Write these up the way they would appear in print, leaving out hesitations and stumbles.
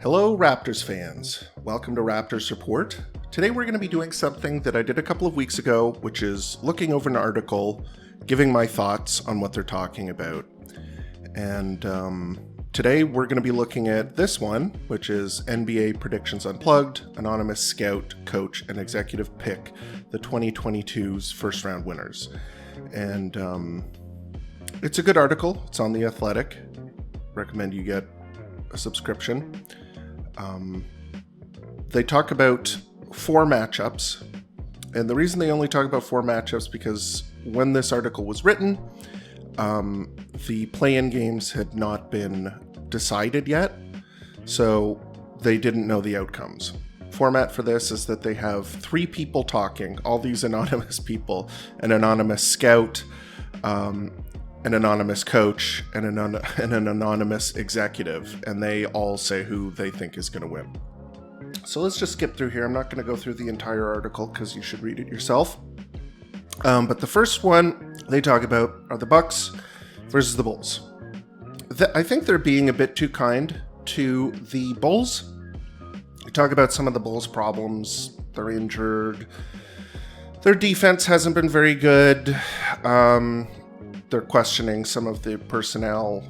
Hello Raptors fans, welcome to Raptors Report. Today we're going to be doing something that I did a couple of weeks ago, which is looking over an article, giving my thoughts on what they're talking about. And today we're going to be looking at this one, which is NBA Predictions Unplugged, Anonymous Scout, Coach, and Executive Pick, the 2022's first round winners. And it's a good article, it's on The Athletic. Recommend you get a subscription. They talk about 4 matchups, and the reason they only talk about 4 matchups because when this article was written, the play-in games had not been decided yet, so they didn't know the outcomes. Format for this is that they have 3 people talking, all these anonymous people, an anonymous scout, an anonymous coach, and an anonymous executive, and they all say who they think is going to win. So let's just skip through here. I'm not going to go through the entire article because you should read it yourself. But the first one they talk about are the Bucks versus the Bulls. I think they're being a bit too kind to the Bulls. They talk about some of the Bulls' problems. They're injured. Their defense hasn't been very good. They're questioning some of the personnel.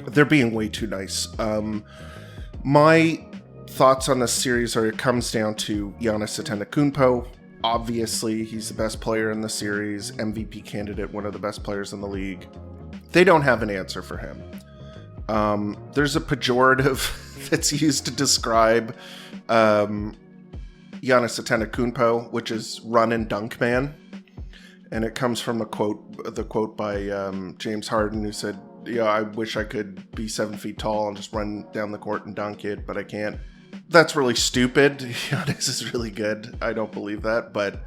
They're being way too nice. My thoughts on this series are it comes down to Giannis Antetokounmpo. Obviously, he's the best player in the series, MVP candidate, one of the best players in the league. They don't have an answer for him. There's a pejorative that's used to describe Giannis Antetokounmpo, which is run and dunk man. And it comes from the quote by James Harden, who said, I wish I could be 7 feet tall and just run down the court and dunk it, but I can't. That's really stupid. Giannis is really good. I don't believe that, but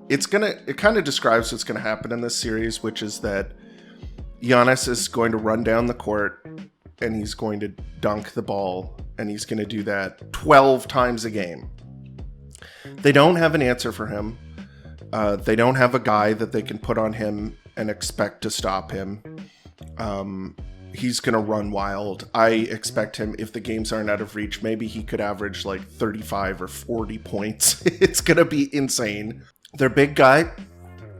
it kind of describes what's going to happen in this series, which is that Giannis is going to run down the court and he's going to dunk the ball, and he's going to do that 12 times a game. They don't have an answer for him. They don't have a guy that they can put on him and expect to stop him. He's going to run wild. I expect him, if the games aren't out of reach, maybe he could average like 35 or 40 points. It's going to be insane. Their big guy,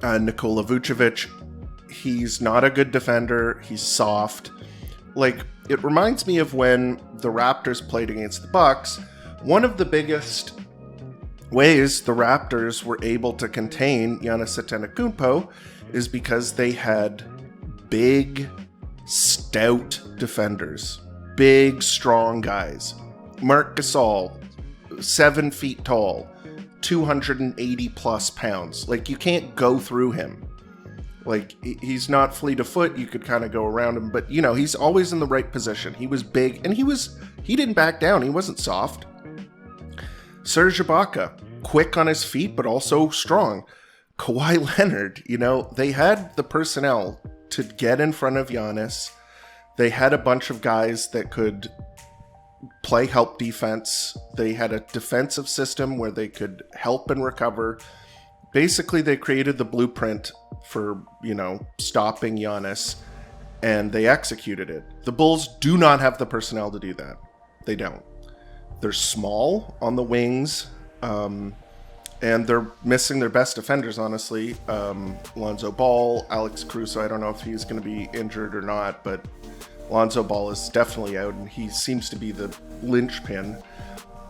Nikola Vucevic, he's not a good defender. He's soft. Like, it reminds me of when the Raptors played against the Bucks. One of the biggest ways the Raptors were able to contain Giannis Antetokounmpo is because they had big, stout defenders. Big, strong guys. Marc Gasol, 7 feet tall, 280 plus pounds. Like, you can't go through him. Like, he's not fleet of foot. You could kind of go around him, but, he's always in the right position. He was big, and he didn't back down. He wasn't soft. Serge Ibaka, quick on his feet, but also strong. Kawhi Leonard, they had the personnel to get in front of Giannis. They had a bunch of guys that could play help defense. They had a defensive system where they could help and recover. Basically, they created the blueprint for, stopping Giannis, and they executed it. The Bulls do not have the personnel to do that. They don't. They're small on the wings, and they're missing their best defenders, honestly. Lonzo Ball, Alex Caruso, I don't know if he's going to be injured or not, but Lonzo Ball is definitely out, and he seems to be the linchpin.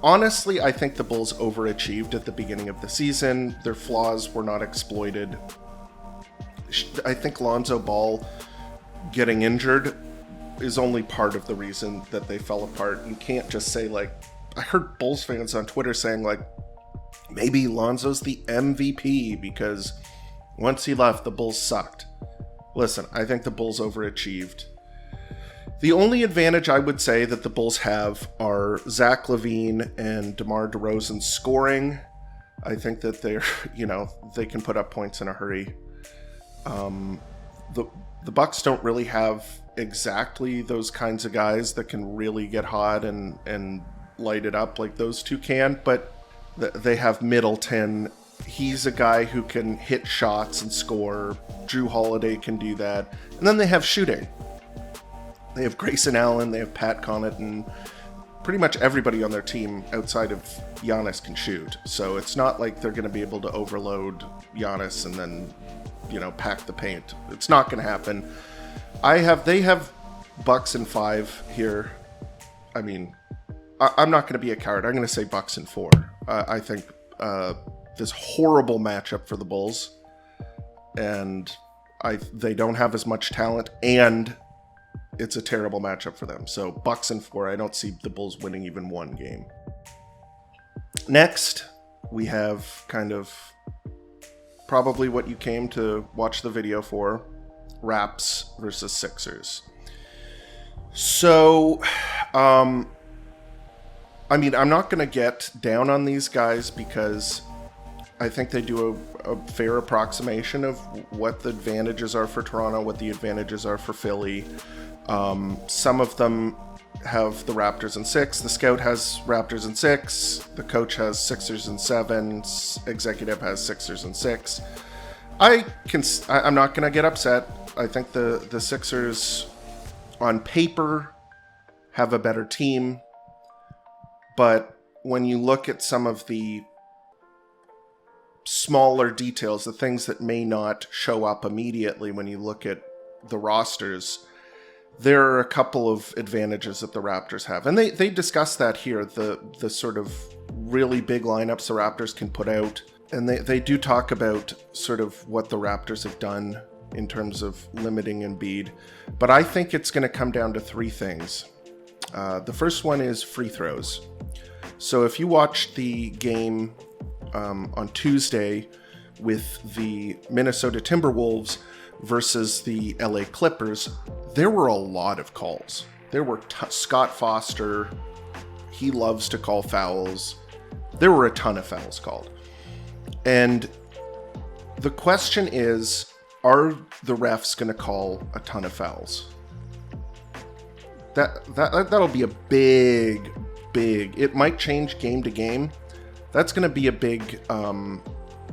Honestly, I think the Bulls overachieved at the beginning of the season. Their flaws were not exploited. I think Lonzo Ball getting injured is only part of the reason that they fell apart. You can't just say, I heard Bulls fans on Twitter saying, maybe Lonzo's the MVP because once he left, the Bulls sucked. Listen, I think the Bulls overachieved. The only advantage I would say that the Bulls have are Zach LaVine and DeMar DeRozan scoring. I think that they're, they can put up points in a hurry. The Bucks don't really have exactly those kinds of guys that can really get hot and light it up like those two can, but they have Middleton. He's a guy who can hit shots and score. Drew Holiday can do that. And then they have shooting. They have Grayson Allen, they have Pat Connaughton. pretty much everybody on their team outside of Giannis can shoot. So it's not like they're going to be able to overload Giannis and then, pack the paint. It's not going to happen. They have Bucks in 5 here. I mean, I'm not going to be a coward. I'm going to say Bucks in 4. I think this horrible matchup for the Bulls, and they don't have as much talent, and it's a terrible matchup for them. So Bucks in 4. I don't see the Bulls winning even one game. Next, we have kind of probably what you came to watch the video for, Raps versus Sixers. So, I'm not going to get down on these guys because I think they do a fair approximation of what the advantages are for Toronto, what the advantages are for Philly. Some of them have the Raptors in 6. The scout has Raptors in 6. The coach has Sixers in 7. Executive has Sixers in 6. I'm not going to get upset. I think the Sixers on paper have a better team. But when you look at some of the smaller details, the things that may not show up immediately when you look at the rosters, there are a couple of advantages that the Raptors have. And they discuss that here, the sort of really big lineups the Raptors can put out. And they do talk about sort of what the Raptors have done in terms of limiting Embiid. But I think it's going to come down to 3 things. The first one is free throws. So if you watch the game on Tuesday with the Minnesota Timberwolves versus the LA Clippers, there were a lot of calls. There were Scott Foster, he loves to call fouls. There were a ton of fouls called. And the question is, are the refs going to call a ton of fouls? That'll be a big, it might change game to game. That's going to be a big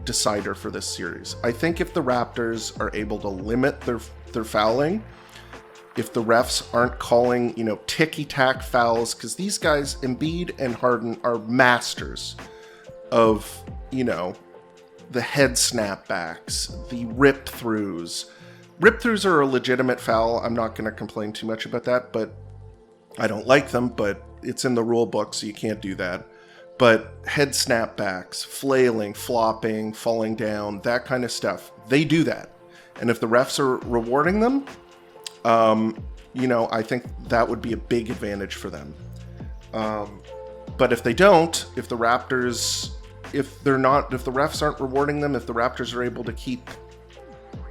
decider for this series. I think if the Raptors are able to limit their fouling, if the refs aren't calling, ticky-tack fouls, because these guys, Embiid and Harden, are masters of, the head snapbacks, the rip-throughs. Rip-throughs are a legitimate foul. I'm not going to complain too much about that, but I don't like them, but it's in the rule book, so you can't do that. But head snapbacks, flailing, flopping, falling down, that kind of stuff, they do that. And if the refs are rewarding them, I think that would be a big advantage for them. But if they don't, if the refs aren't rewarding them, if the Raptors are able to keep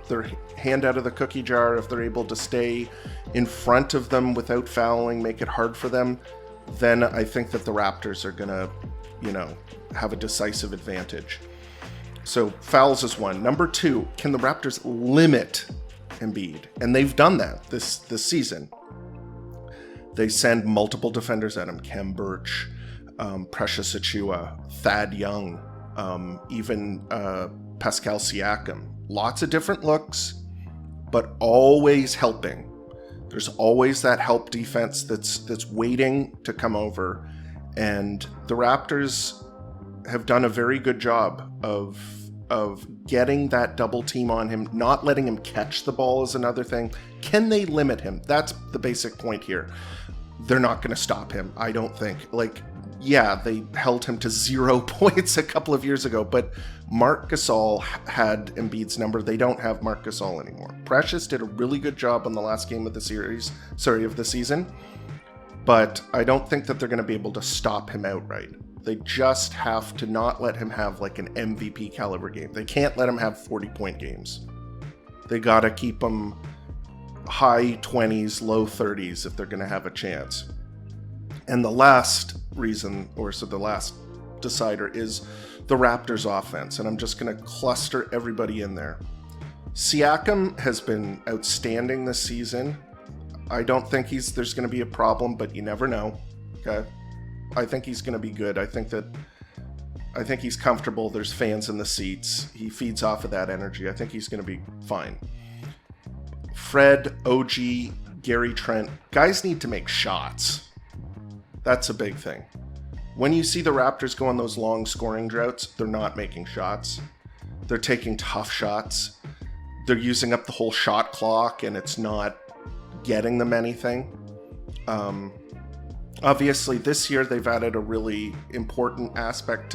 their hand out of the cookie jar, if they're able to stay in front of them without fouling, make it hard for them, then I think that the Raptors are going to, have a decisive advantage. So fouls is one. Number 2, can the Raptors limit Embiid? And they've done that this season. They send multiple defenders at him. Khem Birch, Precious Achiuwa, Thad Young, even Pascal Siakam. Lots of different looks, but always helping. There's always that help defense that's waiting to come over. And the Raptors have done a very good job of getting that double team on him, not letting him catch the ball is another thing. Can they limit him? That's the basic point here. They're not going to stop him, I don't think. They held him to 0 points a couple of years ago, but Marc Gasol had Embiid's number. They don't have Marc Gasol anymore. Precious did a really good job on the last game of the season, but I don't think that they're going to be able to stop him outright. They just have to not let him have an MVP caliber game. They can't let him have 40-point games. They got to keep him high 20s, low 30s if they're going to have a chance. And the last reason, the last decider, is the Raptors offense. And I'm just going to cluster everybody in there. Siakam has been outstanding this season. I don't think there's going to be a problem, but you never know. Okay. I think he's going to be good. I think he's comfortable. There's fans in the seats. He feeds off of that energy. I think he's going to be fine. Fred, OG, Gary Trent, guys need to make shots. That's a big thing. When you see the Raptors go on those long scoring droughts, they're not making shots. They're taking tough shots. They're using up the whole shot clock, and it's not getting them anything. Obviously, this year they've added a really important aspect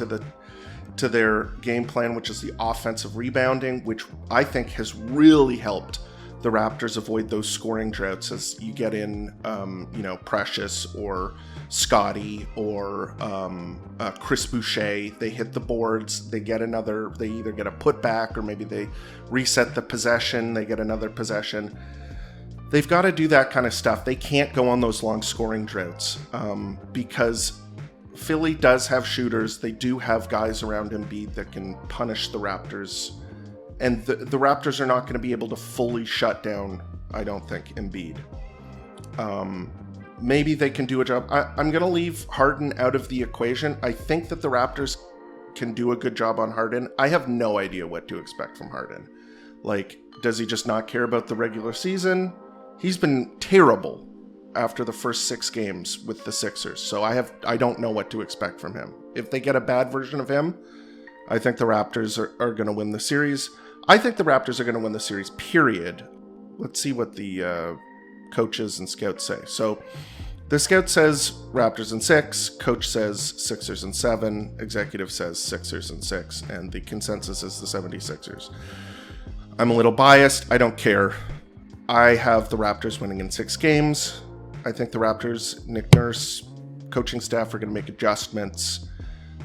to their game plan, which is the offensive rebounding, which I think has really helped the Raptors avoid those scoring droughts as you get in, Precious or Scotty or Chris Boucher. They hit the boards, they either get a putback or maybe they reset the possession, they get another possession. They've got to do that kind of stuff. They can't go on those long scoring droughts because Philly does have shooters. They do have guys around Embiid that can punish the Raptors. And the Raptors are not going to be able to fully shut down, I don't think, Embiid. Maybe they can do a job. I'm going to leave Harden out of the equation. I think that the Raptors can do a good job on Harden. I have no idea what to expect from Harden. Like, does he just not care about the regular season? He's been terrible after the first 6 games with the Sixers. So I don't know what to expect from him. If they get a bad version of him, I think the Raptors are going to win the series. I think the Raptors are going to win the series, period. Let's see what the coaches and scouts say. So the scout says Raptors in 6, coach says Sixers in 7, executive says Sixers in 6, and the consensus is the 76ers. I'm a little biased. I don't care. I have the Raptors winning in 6 games. I think the Raptors, Nick Nurse, coaching staff are going to make adjustments.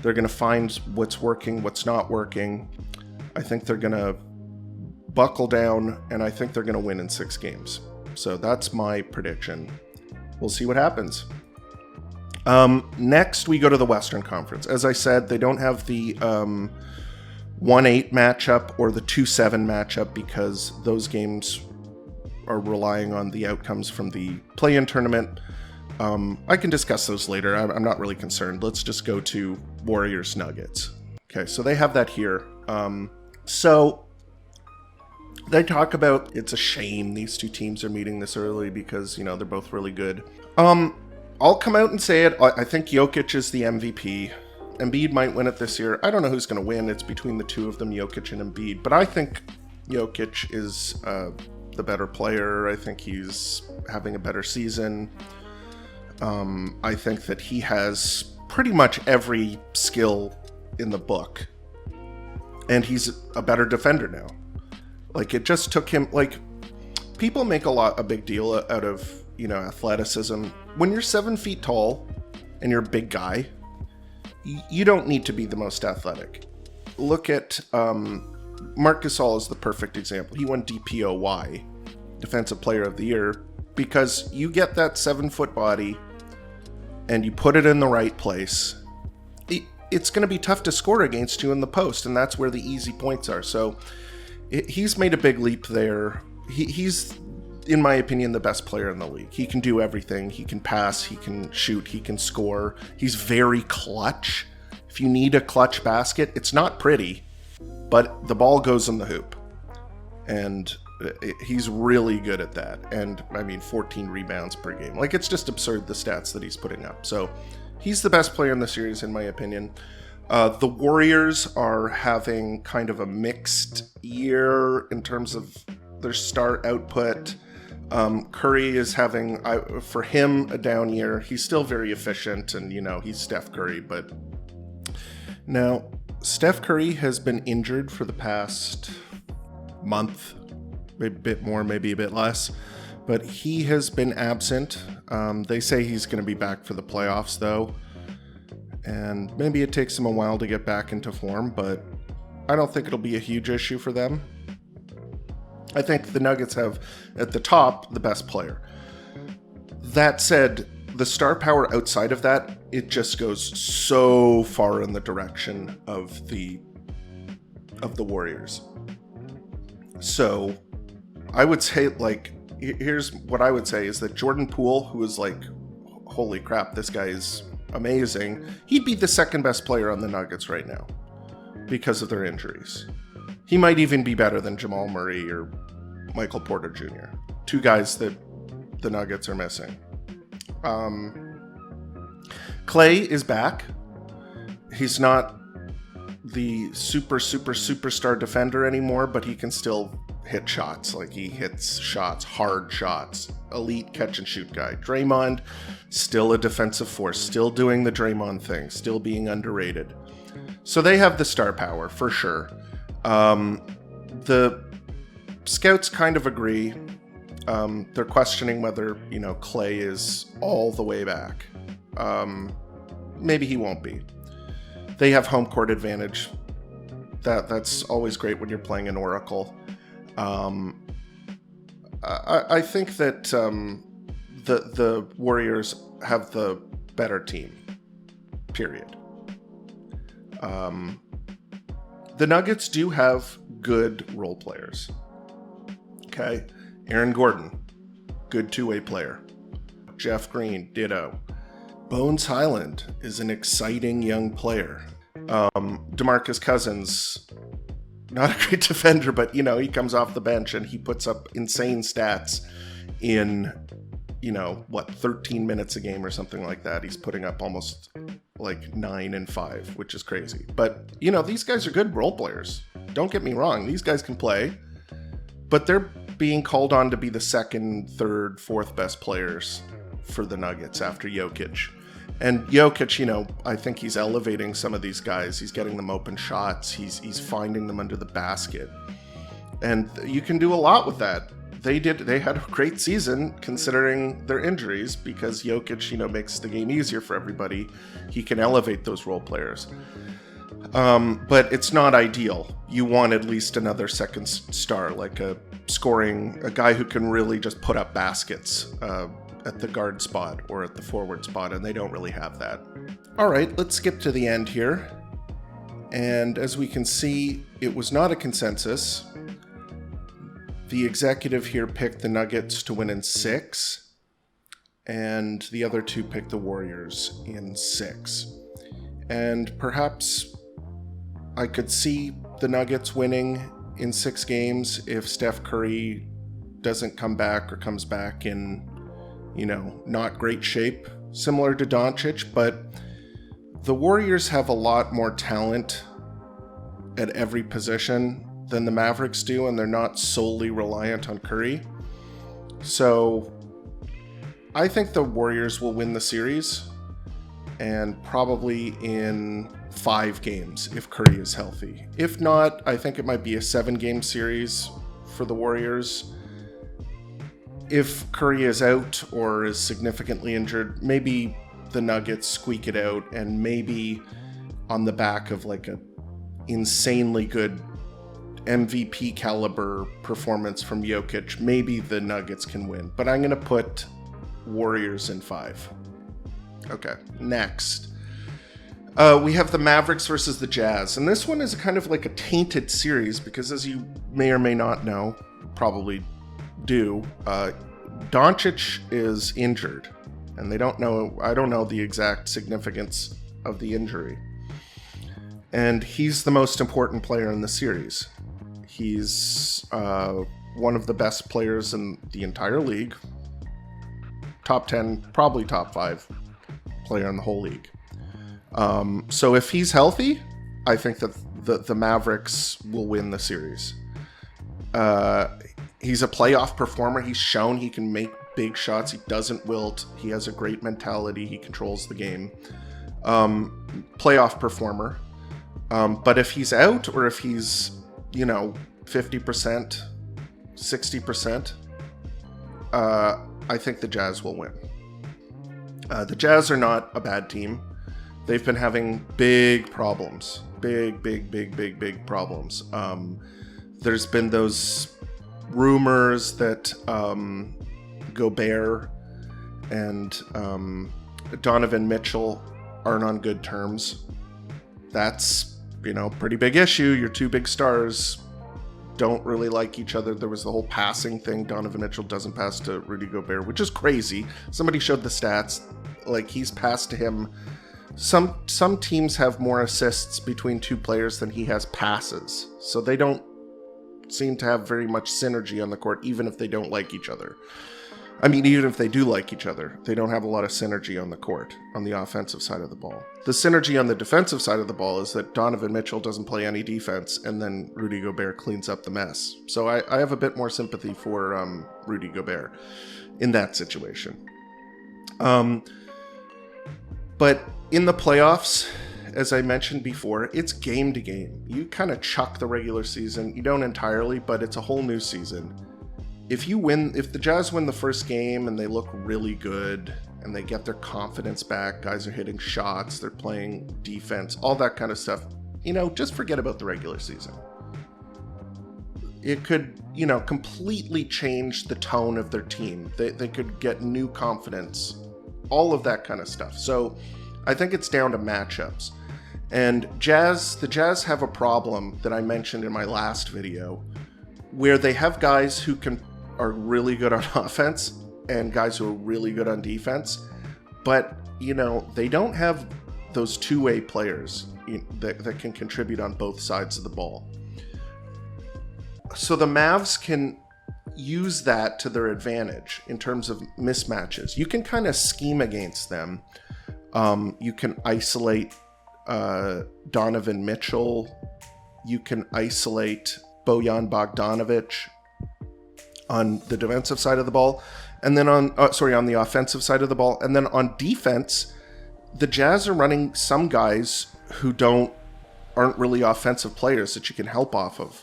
They're going to find what's working, what's not working. I think they're going to buckle down, and I think they're going to win in 6 games. So that's my prediction. We'll see what happens. Next, we go to the Western Conference. As I said, they don't have the 1-8 matchup or the 2-7 matchup because those games are relying on the outcomes from the play-in tournament. I can discuss those later. I'm not really concerned. Let's just go to Warriors Nuggets. Okay, so they have that here. So they talk about it's a shame these two teams are meeting this early because, they're both really good. I'll come out and say it. I think Jokic is the MVP. Embiid might win it this year. I don't know who's going to win. It's between the two of them, Jokic and Embiid. But I think Jokic is the better player. I think he's having a better season. I think that he has pretty much every skill in the book. And he's a better defender now. Like, it just took him, people make a big deal out of, athleticism. When you're 7 feet tall and you're a big guy, you don't need to be the most athletic. Look at, Marc Gasol is the perfect example. He won DPOY, Defensive Player of the Year, because you get that 7-foot body and you put it in the right place. It's going to be tough to score against you in the post, and that's where the easy points are. So he's made a big leap there. He's, in my opinion, the best player in the league. He can do everything. He can pass, he can shoot, he can score. He's very clutch. If you need a clutch basket, it's not pretty, but the ball goes in the hoop. And he's really good at that. And 14 rebounds per game. It's just absurd, the stats that he's putting up. So he's the best player in the series, in my opinion. The Warriors are having kind of a mixed year in terms of their star output. Curry is having, for him, a down year. He's still very efficient, and, he's Steph Curry. But now, Steph Curry has been injured for the past month, maybe a bit more, maybe a bit less. But he has been absent. They say he's going to be back for the playoffs, though. And maybe it takes him a while to get back into form, but I don't think it'll be a huge issue for them. I think the Nuggets have, at the top, the best player. That said, the star power outside of that, it just goes so far in the direction of the Warriors. So I would say, here's what I would say is that Jordan Poole, who is holy crap, this guy is amazing. He'd be the second best player on the Nuggets right now because of their injuries. He might even be better than Jamal Murray or Michael Porter Jr., two guys that the Nuggets are missing. Clay is back. He's not the superstar defender anymore, but he can still hit shots. Like, he hits shots, hard shots. Elite catch and shoot guy. Draymond, still a defensive force, still doing the Draymond thing, still being underrated. So they have the star power for sure. The scouts kind of agree. They're questioning whether, Clay is all the way back. Maybe he won't be. They have home court advantage. That's always great when you're playing an Oracle. I think that the Warriors have the better team. Period. The Nuggets do have good role players. Okay. Aaron Gordon, good two-way player. Jeff Green, ditto. Bones Highland is an exciting young player. DeMarcus Cousins, not a great defender, but, he comes off the bench and he puts up insane stats in, 13 minutes a game or something like that. He's putting up almost like 9 and 5, which is crazy. But, these guys are good role players. Don't get me wrong. These guys can play, but they're being called on to be the second, third, fourth best players for the Nuggets after Jokic. And Jokic, I think he's elevating some of these guys. He's getting them open shots. He's finding them under the basket. And you can do a lot with that. They had a great season considering their injuries, because Jokic, makes the game easier for everybody. He can elevate those role players. But it's not ideal. You want at least another second star, like a guy who can really just put up baskets at the guard spot or at the forward spot, and they don't really have that. All right, let's skip to the end here. And as we can see, it was not a consensus. The executive here picked the Nuggets to win in 6, and the other two picked the Warriors in 6. And perhaps I could see the Nuggets winning in 6 games if Steph Curry doesn't come back or comes back in, not great shape, similar to Doncic. But the Warriors have a lot more talent at every position than the Mavericks do, and they're not solely reliant on Curry. So I think the Warriors will win the series, and probably in 5 games if Curry is healthy. If not, I think it might be a 7-game series for the Warriors. If Curry is out or is significantly injured, maybe the Nuggets squeak it out, and maybe on the back of like a insanely good MVP caliber performance from Jokic, maybe the Nuggets can win. But I'm going to put Warriors in 5. Okay, next. We have the Mavericks versus the Jazz. And this one is kind of like a tainted series because, as you may or may not know, probably do, Doncic is injured. And I don't know the exact significance of the injury. And he's the most important player in the series. He's one of the best players in the entire league. Top 10, probably top 5 player in the whole league. So if he's healthy, I think that the Mavericks will win the series. He's a playoff performer. He's shown he can make big shots. He doesn't wilt. He has a great mentality. He controls the game. Playoff performer. But if he's out, or if he's, 50%, 60%, I think the Jazz will win. The Jazz are not a bad team. They've been having big problems. Big problems. There's been those rumors that Gobert and Donovan Mitchell aren't on good terms. That's, pretty big issue. Your two big stars don't really like each other. There was the whole passing thing. Donovan Mitchell doesn't pass to Rudy Gobert, which is crazy. Somebody showed the stats. Like, he's passed to him. Some teams have more assists between two players than he has passes. So they don't seem to have very much synergy on the court, even if they don't like each other. I mean, even if they do like each other, they don't have a lot of synergy on the court, on the offensive side of the ball. The synergy on the defensive side of the ball is that Donovan Mitchell doesn't play any defense, and then Rudy Gobert cleans up the mess. So I have a bit more sympathy for Rudy Gobert in that situation. But in the playoffs, as I mentioned before, it's game to game. You kind of chuck the regular season. You don't entirely, but it's a whole new season. If the Jazz win the first game and they look really good and they get their confidence back, guys are hitting shots, they're playing defense, all that kind of stuff, just forget about the regular season. It could, completely change the tone of their team. They could get new confidence, all of that kind of stuff. So I think it's down to matchups. And the Jazz have a problem that I mentioned in my last video, where they have guys who are really good on offense and guys who are really good on defense, but they don't have those two-way players that can contribute on both sides of the ball. So the Mavs can use that to their advantage in terms of mismatches. You can kind of scheme against them. You can isolate Donovan Mitchell. You can isolate Bojan Bogdanovic on the defensive side of the ball, and then on the offensive side of the ball. And then on defense, the Jazz are running some guys who aren't really offensive players that you can help off of.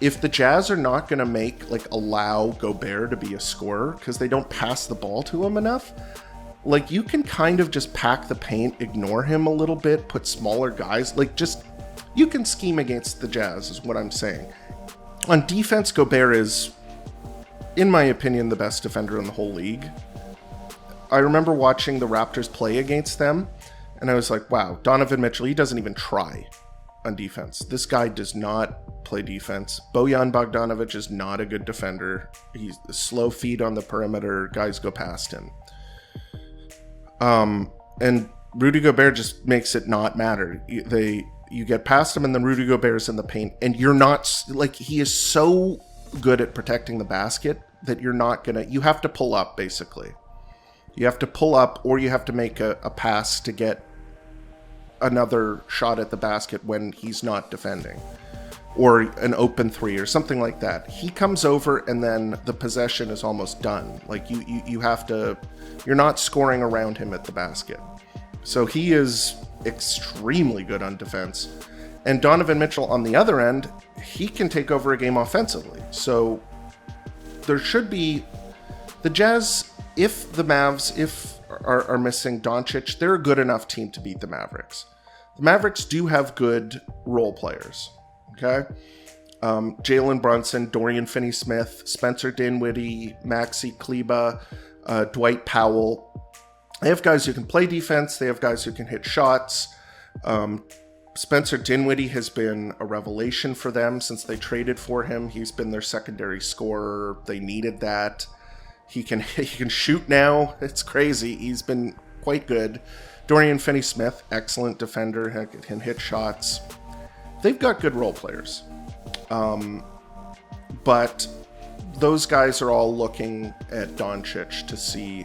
If the Jazz are not going to allow Gobert to be a scorer because they don't pass the ball to him enough, you can kind of just pack the paint, ignore him a little bit, put smaller guys, you can scheme against the Jazz is what I'm saying. On defense, Gobert is, in my opinion, the best defender in the whole league. I remember watching the Raptors play against them, and I was like, wow, Donovan Mitchell, he doesn't even try on defense. This guy does not play defense. Bojan Bogdanovic is not a good defender. He's slow feet on the perimeter. Guys go past him. And Rudy Gobert just makes it not matter. You get past him, and then Rudy Gobert's in the paint, and you're not, he is so good at protecting the basket that you have to pull up, basically. You have to pull up, or you have to make a pass to get another shot at the basket when he's not defending, or an open three or something like that. He comes over, and then the possession is almost done. You're not scoring around him at the basket. So he is extremely good on defense. And Donovan Mitchell, on the other end, he can take over a game offensively. So there should be the Jazz, if the Mavs are missing Doncic, they're a good enough team to beat the Mavericks. The Mavericks do have good role players, okay? Jalen Brunson, Dorian Finney-Smith, Spencer Dinwiddie, Maxi Kleber, Dwight Powell. They have guys who can play defense. They have guys who can hit shots. Spencer Dinwiddie has been a revelation for them since they traded for him. He's been their secondary scorer. They needed that. He can shoot now. It's crazy. He's been quite good. Dorian Finney-Smith, excellent defender, can hit shots. They've got good role players. But those guys are all looking at Doncic to see,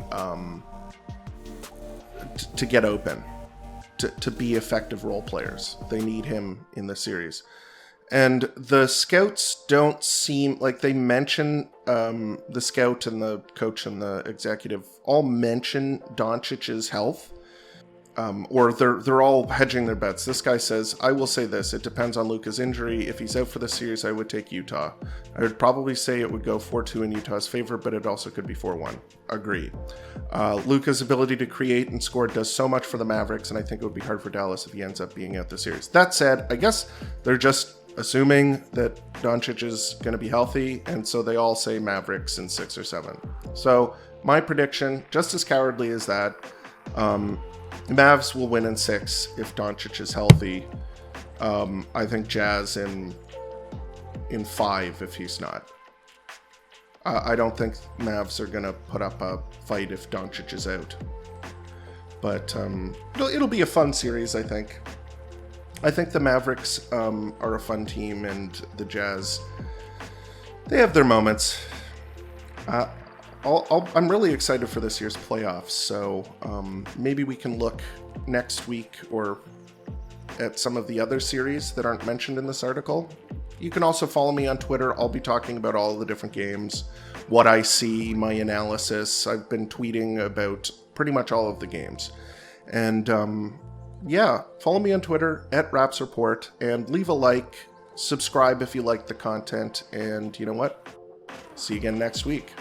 to get open, to be effective role players. They need him in the series. And the scouts don't seem like they mention, the scout and the coach and the executive all mention Doncic's health. Or they're all hedging their bets. This guy says, I will say this, it depends on Luka's injury. If he's out for the series, I would take Utah. I would probably say it would go 4-2 in Utah's favor, but it also could be 4-1. Agree. Luka's ability to create and score does so much for the Mavericks, and I think it would be hard for Dallas if he ends up being out the series. That said, I guess they're just assuming that Doncic is going to be healthy, and so they all say Mavericks in 6 or 7. So my prediction, just as cowardly as that, Mavs will win in 6 if Doncic is healthy. I think Jazz in 5 if he's not. I don't think Mavs are going to put up a fight if Doncic is out. But it'll be a fun series, I think. I think the Mavericks are a fun team, and the Jazz, they have their moments. I'm really excited for this year's playoffs, so maybe we can look next week or at some of the other series that aren't mentioned in this article. You can also follow me on Twitter. I'll be talking about all of the different games, what I see, my analysis. I've been tweeting about pretty much all of the games. And follow me on Twitter at Raps Report, and leave a like, subscribe if you like the content, and you know what? See you again next week.